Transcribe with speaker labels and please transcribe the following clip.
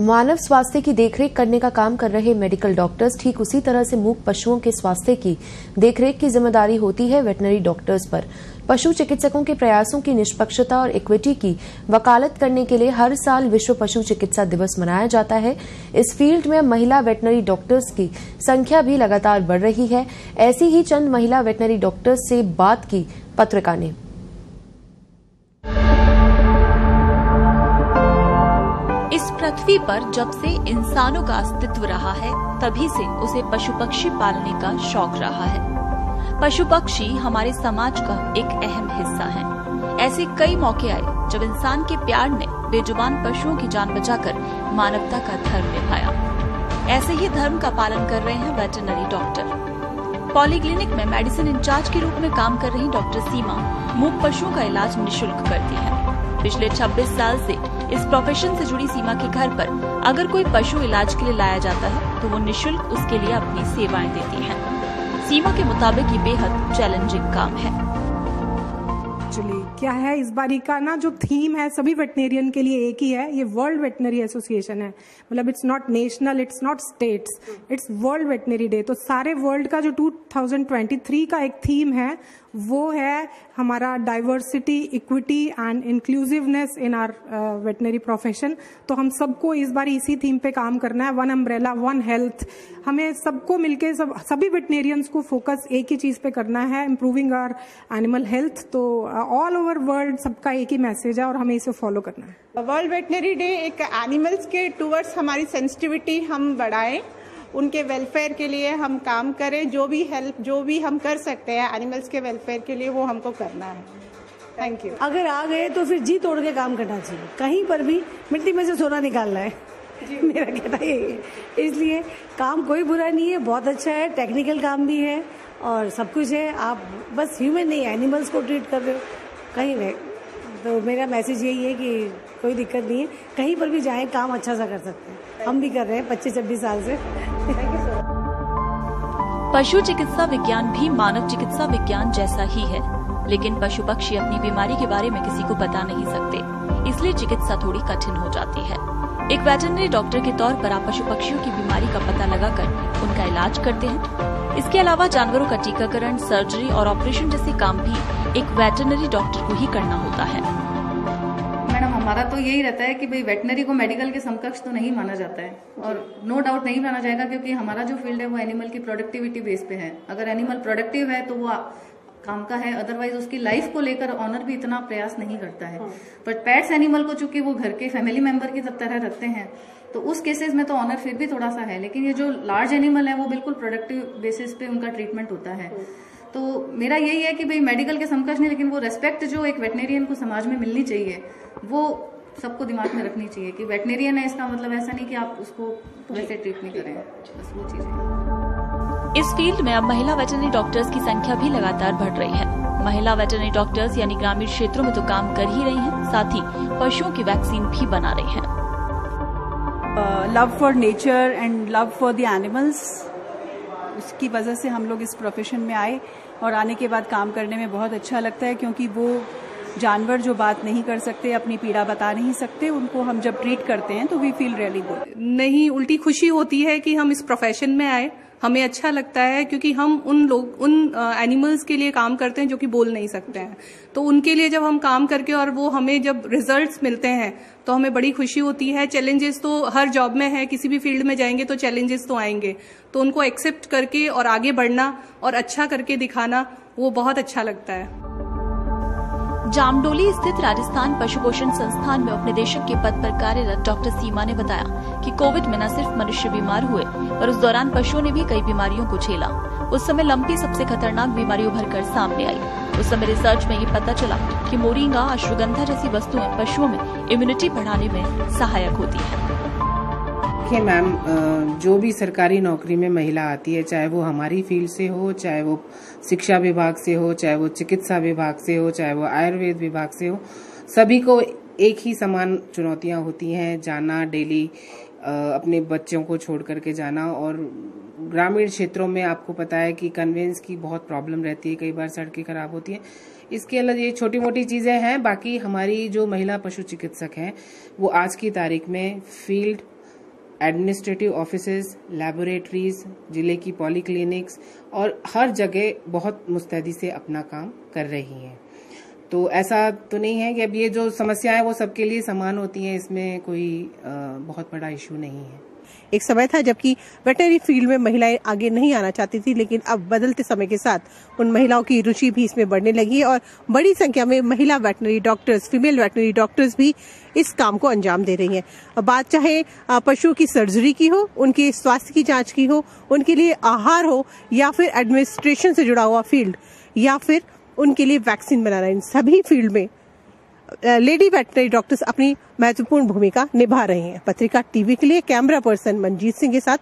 Speaker 1: मानव स्वास्थ्य की देखरेख करने का काम कर रहे मेडिकल डॉक्टर्स ठीक उसी तरह से मूक पशुओं के स्वास्थ्य की देखरेख की जिम्मेदारी होती है वेटनरी डॉक्टर्स पर। पशु चिकित्सकों के प्रयासों की निष्पक्षता और इक्विटी की वकालत करने के लिए हर साल विश्व पशु चिकित्सा दिवस मनाया जाता है। इस फील्ड में महिला वेटनरी डॉक्टर्स की संख्या भी लगातार बढ़ रही है। ऐसी ही चंद महिला वेटनरी डॉक्टर्स से बात की पत्रिका ने।
Speaker 2: इस पृथ्वी पर जब से इंसानों का अस्तित्व रहा है, तभी से उसे पशु पक्षी पालने का शौक रहा है। पशु पक्षी हमारे समाज का एक अहम हिस्सा हैं। ऐसे कई मौके आए जब इंसान के प्यार ने बेजुबान पशुओं की जान बचाकर मानवता का धर्म निभाया। ऐसे ही धर्म का पालन कर रहे हैं वेटरनरी डॉक्टर। पॉलीक्लिनिक में मेडिसिन इंचार्ज के रूप में काम कर रही डॉक्टर सीमा मूक पशुओं का इलाज निःशुल्क करती है। पिछले 26 साल से इस प्रोफेशन से जुड़ी सीमा के घर पर अगर कोई पशु इलाज के लिए लाया जाता है तो वो निःशुल्क उसके लिए अपनी सेवाएं देती हैं। सीमा के मुताबिक ये बेहद चैलेंजिंग काम है।
Speaker 3: एक्चुअली क्या है, इस बारी का ना जो थीम है सभी वेटनेरियन के लिए एक ही है। ये वर्ल्ड वेटनरी एसोसिएशन है, मतलब it's not national, it's not states, it's world veterinary day. तो सारे वर्ल्ड का जो 2023 का एक थीम है वो है हमारा diversity, equity and inclusiveness in our veterinary profession. तो हम सबको इस बार इसी थीम पे काम करना है, वन अम्ब्रेला वन हेल्थ। हमें सबको मिलके सभी वेटनेरियंस को फोकस एक ही चीज पे करना है, इम्प्रूविंग आवर एनिमल हेल्थ। तो ऑल ओवर वर्ल्ड सबका एक ही मैसेज है और हमें इसे फॉलो करना है।
Speaker 4: वर्ल्ड वेटनरी डे एक एनिमल्स के टूवर्ड्स हमारी सेंसिटिविटी हम बढ़ाएं, उनके वेलफेयर के लिए हम काम करें। जो भी हेल्प जो भी हम कर सकते हैं एनिमल्स के वेलफेयर के लिए वो हमको करना है। Thank you.
Speaker 5: अगर आ गए तो फिर जी तोड़ के काम करना चाहिए, कहीं पर भी मिट्टी में से सोना निकालना है मेरा कहना यही है। इसलिए काम कोई बुरा नहीं है, बहुत अच्छा है, टेक्निकल काम भी है और सब कुछ है। आप बस ह्यूमन नहीं एनिमल्स को ट्रीट कर रहे हो कहीं नहीं। तो मेरा मैसेज यही है कि कोई दिक्कत नहीं है, कहीं पर भी जाएं काम अच्छा सा कर सकते हैं। हम भी कर रहे हैं 25-26 साल से।
Speaker 2: पशु चिकित्सा विज्ञान भी मानव चिकित्सा विज्ञान जैसा ही है, लेकिन पशु पक्षी अपनी बीमारी के बारे में किसी को बता नहीं सकते, इसलिए चिकित्सा थोड़ी कठिन हो जाती है। एक वेटरनरी डॉक्टर के तौर पर आप पशु पक्षियों की बीमारी का पता लगाकर उनका इलाज करते हैं। इसके अलावा जानवरों का टीकाकरण, सर्जरी और ऑपरेशन जैसे काम भी एक वेटरनरी डॉक्टर को ही करना होता है।
Speaker 6: मैडम हमारा तो यही रहता है कि भाई वेटनरी को मेडिकल के समकक्ष तो नहीं माना जाता है और नो डाउट नहीं माना जाएगा, क्योंकि हमारा जो फील्ड है वो एनिमल की प्रोडक्टिविटी बेस पे है। अगर एनिमल प्रोडक्टिव है तो वो काम का है, अदरवाइज उसकी लाइफ को लेकर ऑनर भी इतना प्रयास नहीं करता है। बट पेट्स एनिमल को चूंकि वो घर के फैमिली मेंबर की तरह रखते हैं तो उस केसेस में तो ऑनर फिर भी थोड़ा सा है, लेकिन ये जो लार्ज एनिमल है वो बिल्कुल प्रोडक्टिव बेसिस पे उनका ट्रीटमेंट होता है। तो मेरा यही है कि भाई मेडिकल के समकक्ष नहीं, लेकिन वो रेस्पेक्ट जो एक वेटनेरियन को समाज में मिलनी चाहिए वो सबको दिमाग में रखनी चाहिए कि वेटनेरियन है इसका मतलब ऐसा नहीं कि आप उसको वैसे ट्रीट नहीं करें। बस वो चीजें।
Speaker 2: इस फील्ड में अब महिला वेटरनरी डॉक्टर्स की संख्या भी लगातार बढ़ रही है। महिला वेटरनरी डॉक्टर्स यानी ग्रामीण क्षेत्रों में तो काम कर ही रही हैं, साथ ही पशुओं की वैक्सीन भी बना रही हैं।
Speaker 7: Love for nature and love for the animals, उसकी वजह से हम लोग इस प्रोफेशन में आए और आने के बाद काम करने में बहुत अच्छा लगता है, क्योंकि वो जानवर जो बात नहीं कर सकते, अपनी पीड़ा बता नहीं सकते, उनको हम जब ट्रीट करते हैं तो वी फील रियली गुड।
Speaker 3: नहीं, उल्टी खुशी होती है कि हम इस प्रोफेशन में आए। हमें अच्छा लगता है क्योंकि हम उन एनिमल्स के लिए काम करते हैं जो कि बोल नहीं सकते हैं। तो उनके लिए जब हम काम करके और वो हमें जब रिजल्ट्स मिलते हैं तो हमें बड़ी खुशी होती है। चैलेंजेस तो हर जॉब में है, किसी भी फील्ड में जाएंगे तो चैलेंजेस तो आएंगे, तो उनको एक्सेप्ट करके और आगे बढ़ना और अच्छा करके दिखाना वो बहुत अच्छा लगता है।
Speaker 2: जामडोली स्थित राजस्थान पशु पोषण संस्थान में उपनिदेशक के पद पर कार्यरत डॉक्टर सीमा ने बताया कि कोविड में न सिर्फ मनुष्य बीमार हुए, पर उस दौरान पशुओं ने भी कई बीमारियों को झेला। उस समय लंपी सबसे खतरनाक बीमारी उभर कर सामने आई। उस समय रिसर्च में ये पता चला कि मोरिंगा, अश्वगंधा जैसी वस्तुएं पशुओं में इम्यूनिटी बढ़ाने में सहायक होती है।
Speaker 8: देखिए मैम, जो भी सरकारी नौकरी में महिला आती है, चाहे वो हमारी फील्ड से हो, चाहे वो शिक्षा विभाग से हो, चाहे वो चिकित्सा विभाग से हो, चाहे वो आयुर्वेद विभाग से हो, सभी को एक ही समान चुनौतियां होती हैं। जाना डेली, अपने बच्चों को छोड़ करके जाना, और ग्रामीण क्षेत्रों में आपको पता है कि कन्वेंस की बहुत प्रॉब्लम रहती है, कई बार सड़कें खराब होती हैं। इसके अलावा ये छोटी मोटी चीजें हैं। बाकी हमारी जो महिला पशु चिकित्सक हैं वो आज की तारीख में फील्ड एडमिनिस्ट्रेटिव ऑफिसेज, लैबोरेटरीज, जिले की पॉलीक्लिनिक्स और हर जगह बहुत मुस्तैदी से अपना काम कर रही हैं। तो ऐसा तो नहीं है कि अब ये जो समस्याएं वो सबके लिए समान होती हैं, इसमें कोई बहुत बड़ा इशू नहीं है।
Speaker 9: एक समय था जबकि वेटनरी फील्ड में महिलाएं आगे नहीं आना चाहती थी, लेकिन अब बदलते समय के साथ उन महिलाओं की रुचि भी इसमें बढ़ने लगी है और बड़ी संख्या में महिला veterinary doctors, female veterinary doctors भी इस काम को अंजाम दे रही हैं। बात चाहे पशुओं की सर्जरी की हो, उनके स्वास्थ्य की जांच की हो, उनके लिए आहार हो, या फिर एडमिनिस्ट्रेशन से जुड़ा हुआ फील्ड, या फिर उनके लिए वैक्सीन बनाना, इन सभी फील्ड में लेडी वेटनरी डॉक्टर्स अपनी महत्वपूर्ण भूमिका निभा रहे हैं। पत्रिका टीवी के लिए कैमरा पर्सन मंजीत सिंह के साथ